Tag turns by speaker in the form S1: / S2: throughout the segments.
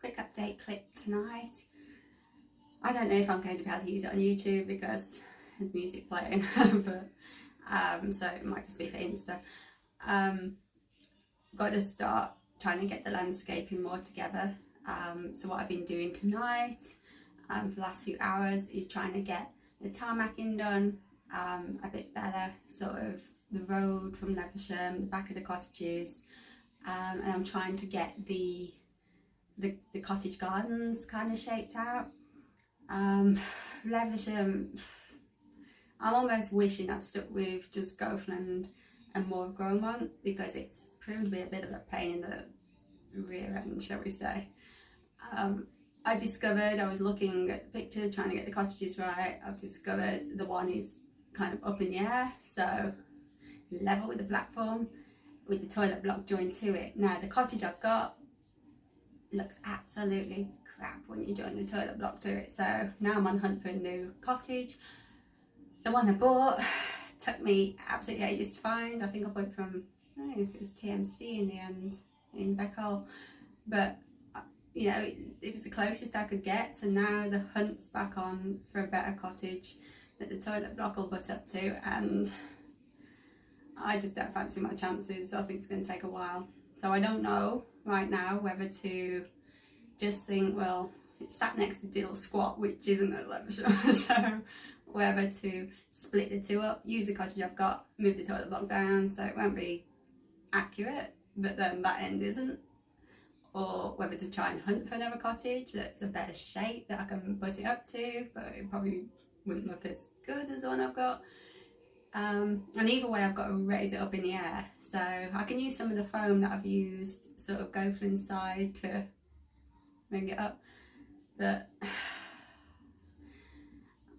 S1: quick update clip tonight. I don't know if I'm going to be able to use it on YouTube because there's music playing, but so it might just be for Insta. Got to start trying to get the landscaping more together. So what I've been doing tonight for the last few hours is trying to get the tarmacking done a bit better, sort of the road from Levisham, the back of the cottages, and I'm trying to get the cottage gardens kind of shaped out. Levisham, I'm almost wishing I'd stuck with just Gothland and more of Gromont because it's proven to be a bit of a pain in the rear end, shall we say. I discovered, I was looking at pictures trying to get the cottages right, I've discovered the one is kind of up in the air, so level with the platform with the toilet block joined to it. Now the cottage I've got looks absolutely crap when you join the toilet block to it, so now I'm on hunt for a new cottage. The one I bought took me absolutely ages to find. I think I bought it from, I don't know if it was TMC in the end, in Beckhole, but you know, it was the closest I could get, so now the hunt's back on for a better cottage that the toilet block will butt up to, and I just don't fancy my chances. I think it's going to take a while, so I don't know right now whether to just think, well, it's sat next to Dill Squat, which isn't at Levisham, so whether to split the two up, use the cottage I've got, move the toilet block down so it won't be accurate but then that end isn't, or whether to try and hunt for another cottage that's a better shape that I can put it up to, but it probably wouldn't look as good as the one I've got. And either way I've got to raise it up in the air, so I can use some of the foam that I've used sort of go for inside to bring it up, but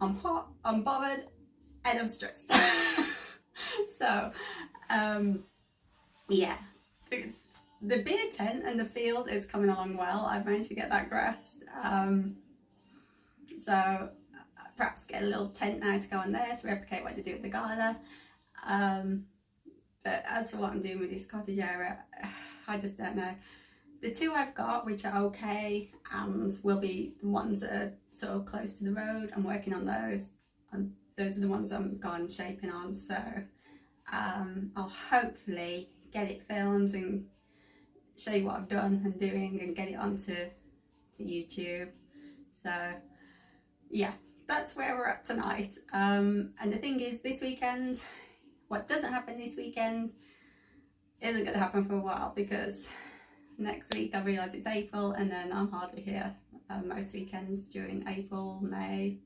S1: I'm hot, I'm bothered, and I'm stressed. So yeah, the beer tent and the field is coming along well. I've managed to get that grassed, so perhaps get a little tent now to go on there to replicate what they do at the gala. But as for what I'm doing with this cottage area, I just don't know. The two I've got, which are okay and will be the ones that are sort of close to the road, I'm working on those, and those are the ones I'm gone shaping on, so I'll hopefully get it filmed and show you what I've done and doing and get it onto YouTube. So yeah, that's where we're at tonight. And the thing is, this weekend, what doesn't happen this weekend isn't going to happen for a while, because next week I realise it's April and then I'm hardly here most weekends during April, May,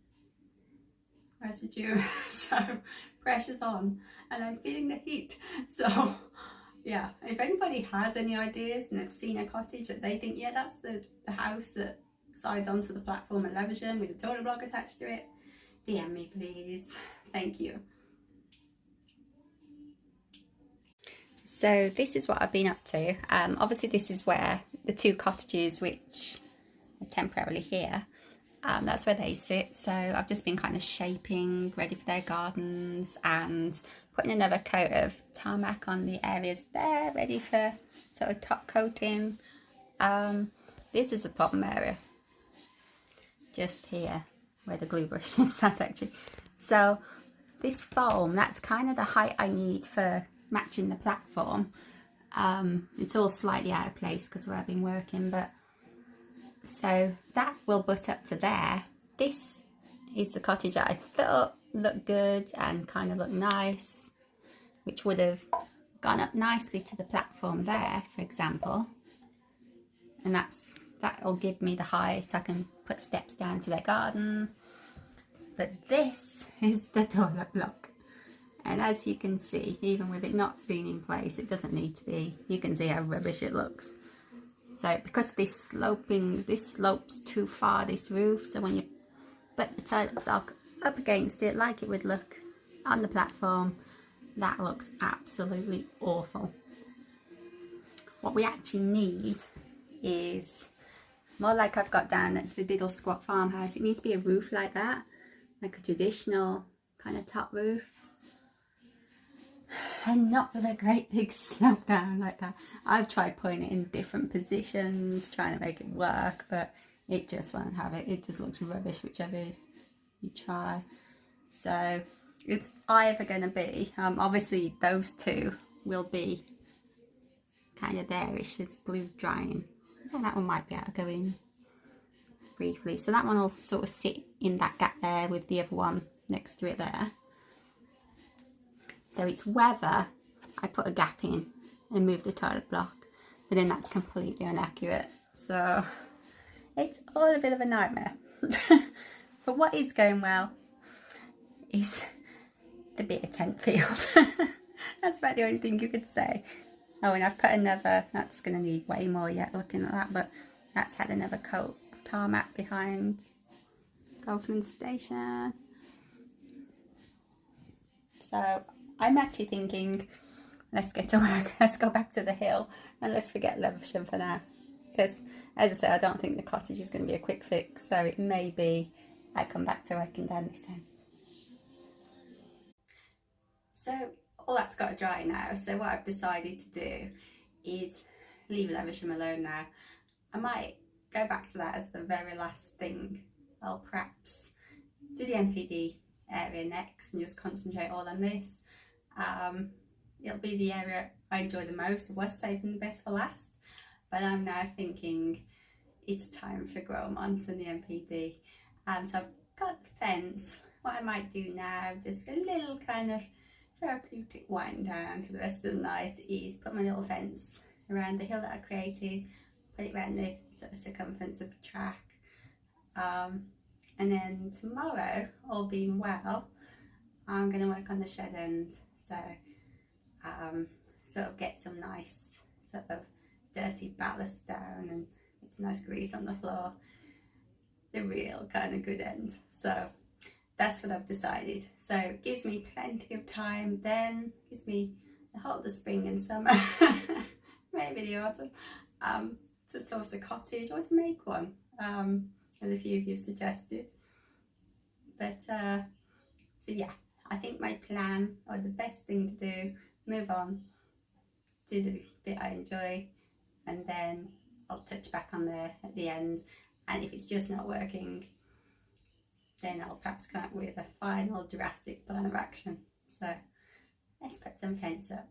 S1: rest of June. So pressure's on and I'm feeling the heat. So yeah, if anybody has any ideas and they've seen a cottage that they think, yeah, that's the house that sides onto the platform at Levisham with a toilet block attached to it, DM me please. Thank you. So this is what I've been up to. Obviously this is where the two cottages which are temporarily here, that's where they sit. So I've just been kind of shaping, ready for their gardens, and putting another coat of tarmac on the areas there, ready for sort of top coating. This is a problem area, just here where the glue brush is sat actually. So this foam, that's kind of the height I need for matching the platform. It's all slightly out of place because where I've been working, but so that will butt up to there. This is the cottage that I thought looked good and kind of looked nice, which would have gone up nicely to the platform there, for example, and that'll give me the height. I can put steps down to their garden. But this is the toilet block, and as you can see, even with it not being in place, it doesn't need to be. You can see how rubbish it looks. So because this slopes too far, this roof, so when you put the toilet block up against it like it would look on the platform, that looks absolutely awful. What we actually need is more like I've got down at the Diddle Squat farmhouse. It needs to be a roof like that, like a traditional kind of top roof. and not with a great big slope down like that. I've tried putting it in different positions, trying to make it work, but it just won't have it. It just looks rubbish whichever you try. So it's either going to be, obviously those two will be kind of there-ish as glue drying. And that one might be able to go in briefly. So that one will sort of sit in that gap there with the other one next to it there. So it's whether I put a gap in and move the toilet block, but then that's completely inaccurate. So it's all a bit of a nightmare. But what is going well is the bit of tent field. That's about the only thing you could say. Oh, and I've put another, that's going to need way more yet looking at that, but that's had another coat of tarmac behind Golfland Station. So I'm actually thinking, let's get to work, let's go back to the hill and let's forget Levisham for now. Because, as I say, I don't think the cottage is going to be a quick fix, so it may be I come back to working down this end. So all that's got to dry now, so what I've decided to do is leave Levisham alone now. I might go back to that as the very last thing. I'll perhaps do the MPD area next and just concentrate all on this. It'll be the area I enjoy the most. I was saving the best for last, but I'm now thinking it's time for Gromont and the MPD. So I've got the fence. What I might do now, just a little kind of therapeutic wind down for the rest of the night, is put my little fence around the hill that I created, put it around the sort of circumference of the track, and then tomorrow, all being well, I'm going to work on the shed end, so sort of get some nice sort of dirty ballast down and get some nice grease on the floor, the real kind of good end. So that's what I've decided. So it gives me plenty of time, then gives me the whole of the spring and summer, maybe the autumn, to source a cottage or to make one, as a few of you suggested. But so yeah, I think my plan, or the best thing to do, move on, do the bit I enjoy, and then I'll touch back on there at the end. And if it's just not working, then I'll perhaps come up with a final drastic plan of action. So let's put some fence up.